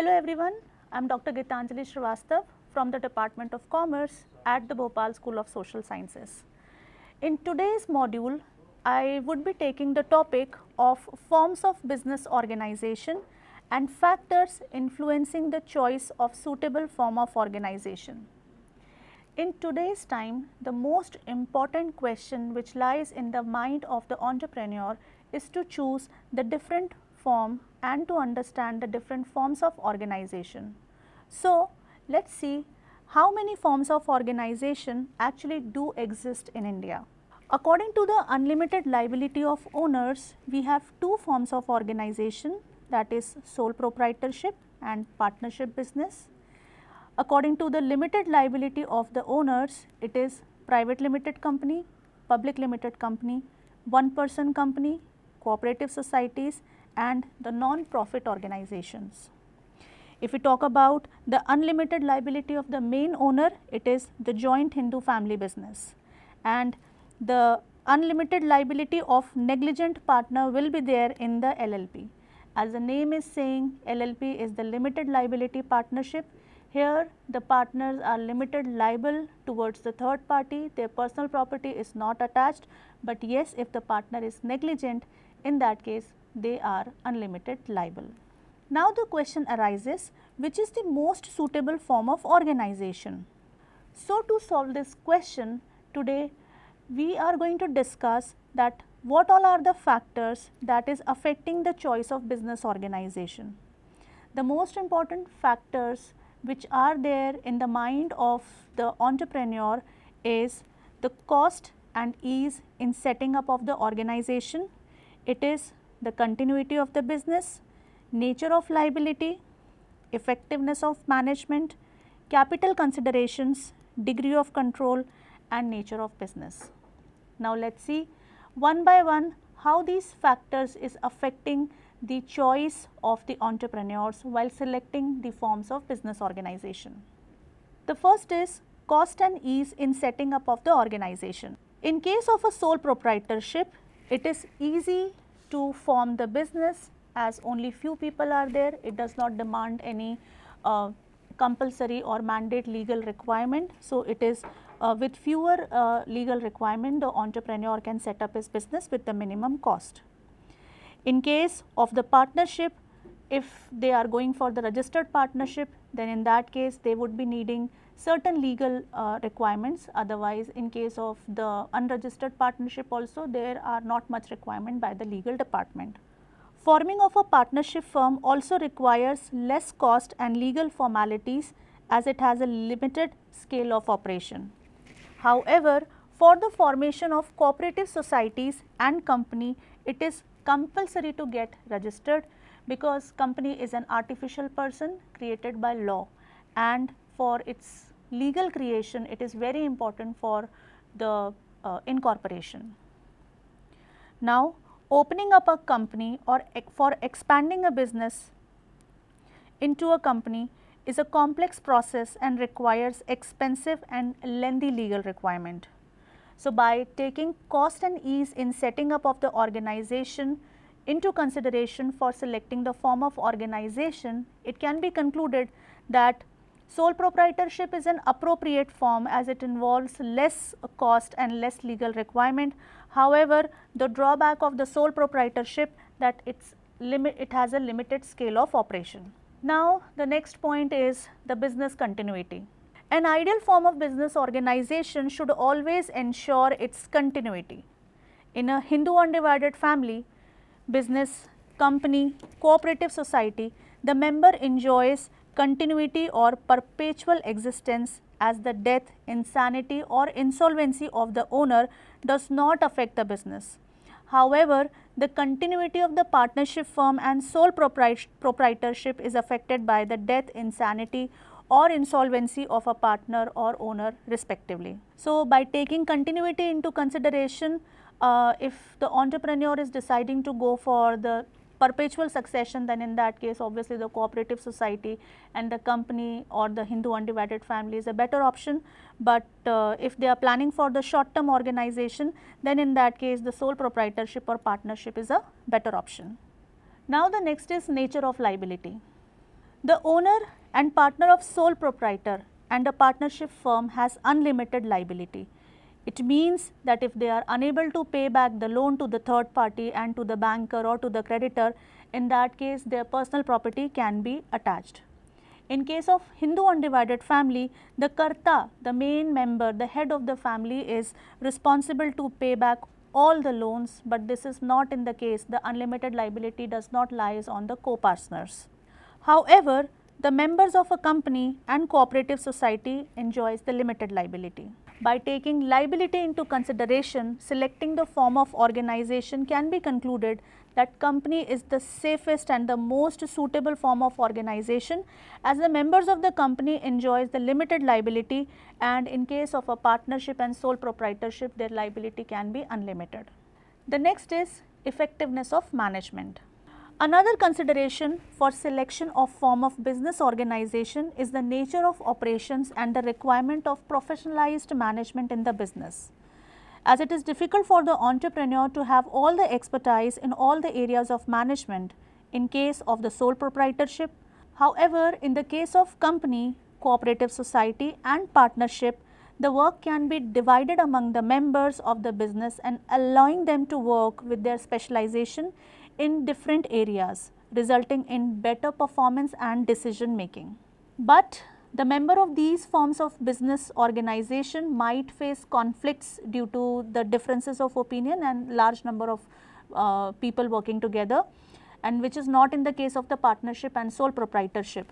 Hello everyone, I am Dr. Gitanjali Srivastav from the Department of Commerce at the Bhopal School of Social Sciences. In today's module, I would be taking the topic of forms of business organization and factors influencing the choice of suitable form of organization. In today's time, the most important question which lies in the mind of the entrepreneur is to choose the different form and to understand the different forms of organization. So, let us see how many forms of organization actually do exist in India. According to the unlimited liability of owners, we have two forms of organization, that is sole proprietorship and partnership business. According to the limited liability of the owners, it is private limited company, public limited company, one person company, cooperative societies and the non-profit organizations. If we talk about the unlimited liability of the main owner, it is the joint Hindu family business, and the unlimited liability of negligent partner will be there in the LLP. As the name is saying, LLP is the limited liability partnership. Here the partners are limited liable towards the third party, their personal property is not attached, but yes, if the partner is negligent, in that case they are unlimited liable. Now the question arises, which is the most suitable form of organization? So to solve this question, today we are going to discuss that what all are the factors that is affecting the choice of business organization. The most important factors which are there in the mind of the entrepreneur is the cost and ease in setting up of the organization. It is the continuity of the business, nature of liability, effectiveness of management, capital considerations, degree of control and nature of business. Now let us see one by one how these factors is affecting the choice of the entrepreneurs while selecting the forms of business organization. The first is cost and ease in setting up of the organization. In case of a sole proprietorship, it is easy to form the business as only few people are there. It does not demand any compulsory or mandate legal requirement. So, it is with fewer legal requirement, the entrepreneur can set up his business with the minimum cost. In case of the partnership, if they are going for the registered partnership, then in that case they would be needing certain legal requirements. Otherwise, in case of the unregistered partnership also, there are not much requirement by the legal department. Forming of a partnership firm also requires less cost and legal formalities as it has a limited scale of operation. However, for the formation of cooperative societies and company, it is compulsory to get registered because company is an artificial person created by law, and for its legal creation it is very important for the incorporation. Now, opening up a company or for expanding a business into a company is a complex process and requires expensive and lengthy legal requirement. So, by taking cost and ease in setting up of the organization into consideration for selecting the form of organization, it can be concluded that sole proprietorship is an appropriate form as it involves less cost and less legal requirement. However, the drawback of the sole proprietorship that it has a limited scale of operation. Now, the next point is the business continuity. An ideal form of business organization should always ensure its continuity. In a Hindu undivided family, business, company, cooperative society, the member enjoys continuity or perpetual existence as the death, insanity or insolvency of the owner does not affect the business. However, the continuity of the partnership firm and sole proprietorship is affected by the death, insanity or insolvency of a partner or owner respectively. So, by taking continuity into consideration, if the entrepreneur is deciding to go for the perpetual succession, then in that case obviously the cooperative society and the company or the Hindu undivided family is a better option. But if they are planning for the short term organization, then in that case the sole proprietorship or partnership is a better option. Now, the next is nature of liability. The owner and partner of sole proprietor and a partnership firm has unlimited liability. It means that if they are unable to pay back the loan to the third party and to the banker or to the creditor, in that case their personal property can be attached. In case of Hindu undivided family, the karta, the main member, the head of the family is responsible to pay back all the loans, but this is not in the case. The unlimited liability does not lies on the co-partners. However, the members of a company and cooperative society enjoys the limited liability. By taking liability into consideration, selecting the form of organization can be concluded that company is the safest and the most suitable form of organization, as the members of the company enjoys the limited liability, and in case of a partnership and sole proprietorship, their liability can be unlimited. The next is effectiveness of management. Another consideration for selection of form of business organization is the nature of operations and the requirement of professionalized management in the business. As it is difficult for the entrepreneur to have all the expertise in all the areas of management in case of the sole proprietorship. However, in the case of company, cooperative society and partnership, the work can be divided among the members of the business and allowing them to work with their specialization in different areas, resulting in better performance and decision making. But the member of these forms of business organization might face conflicts due to the differences of opinion and large number of people working together, and which is not in the case of the partnership and sole proprietorship.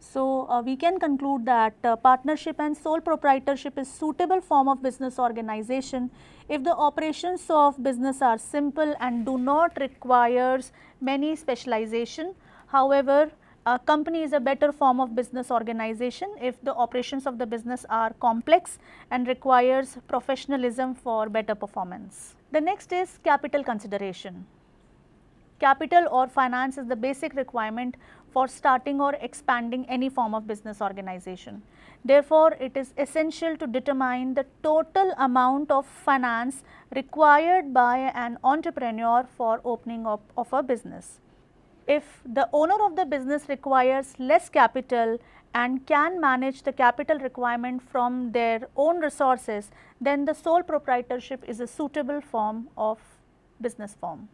So, we can conclude that partnership and sole proprietorship is suitable form of business organization if the operations of business are simple and do not requires many specialization. However, a company is a better form of business organization if the operations of the business are complex and requires professionalism for better performance. The next is capital consideration. Capital or finance is the basic requirement for starting or expanding any form of business organization. Therefore, it is essential to determine the total amount of finance required by an entrepreneur for opening up of a business. If the owner of the business requires less capital and can manage the capital requirement from their own resources, then the sole proprietorship is a suitable form of business form.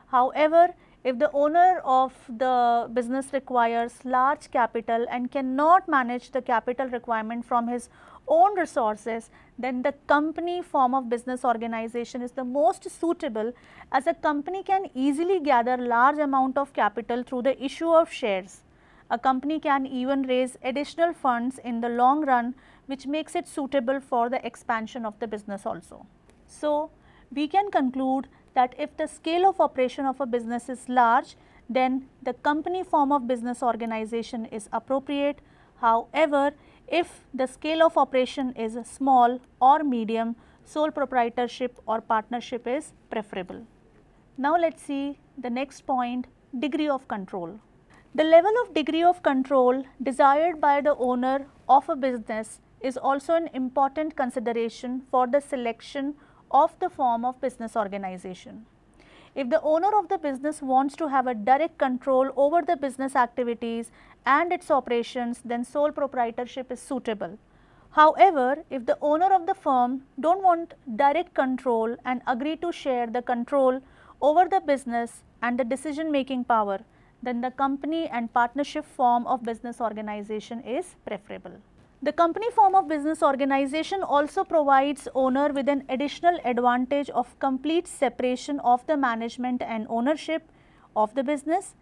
However, if the owner of the business requires large capital and cannot manage the capital requirement from his own resources, then the company form of business organization is the most suitable, as a company can easily gather large amount of capital through the issue of shares. A company can even raise additional funds in the long run, which makes it suitable for the expansion of the business also. So, we can conclude that if the scale of operation of a business is large, then the company form of business organization is appropriate. However, if the scale of operation is small or medium, sole proprietorship or partnership is preferable. Now, let us see the next point, degree of control. The level of degree of control desired by the owner of a business is also an important consideration for the selection of the form of business organization. If the owner of the business wants to have a direct control over the business activities and its operations, then sole proprietorship is suitable. However, if the owner of the firm don't want direct control and agree to share the control over the business and the decision making power, then the company and partnership form of business organization is preferable. The company form of business organization also provides owner with an additional advantage of complete separation of the management and ownership of the business.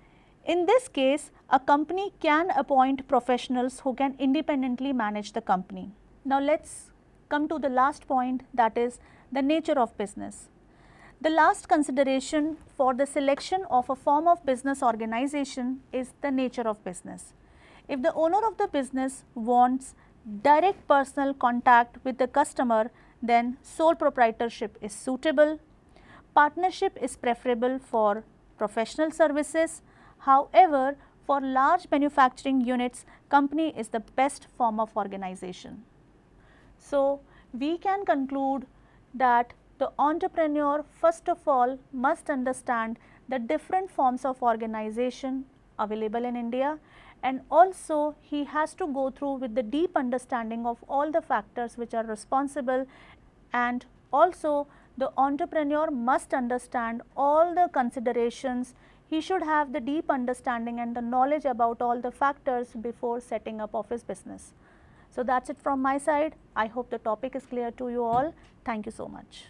In this case, a company can appoint professionals who can independently manage the company. Now, let us come to the last point, that is the nature of business. The last consideration for the selection of a form of business organization is the nature of business. If the owner of the business wants direct personal contact with the customer, then sole proprietorship is suitable. Partnership is preferable for professional services. However, for large manufacturing units, company is the best form of organization. So, we can conclude that the entrepreneur first of all must understand the different forms of organization available in India and also he has to go through with the deep understanding of all the factors which are responsible, and also the entrepreneur must understand all the considerations. He should have the deep understanding and the knowledge about all the factors before setting up of his business. So, that is it from my side. I hope the topic is clear to you all. Thank you so much.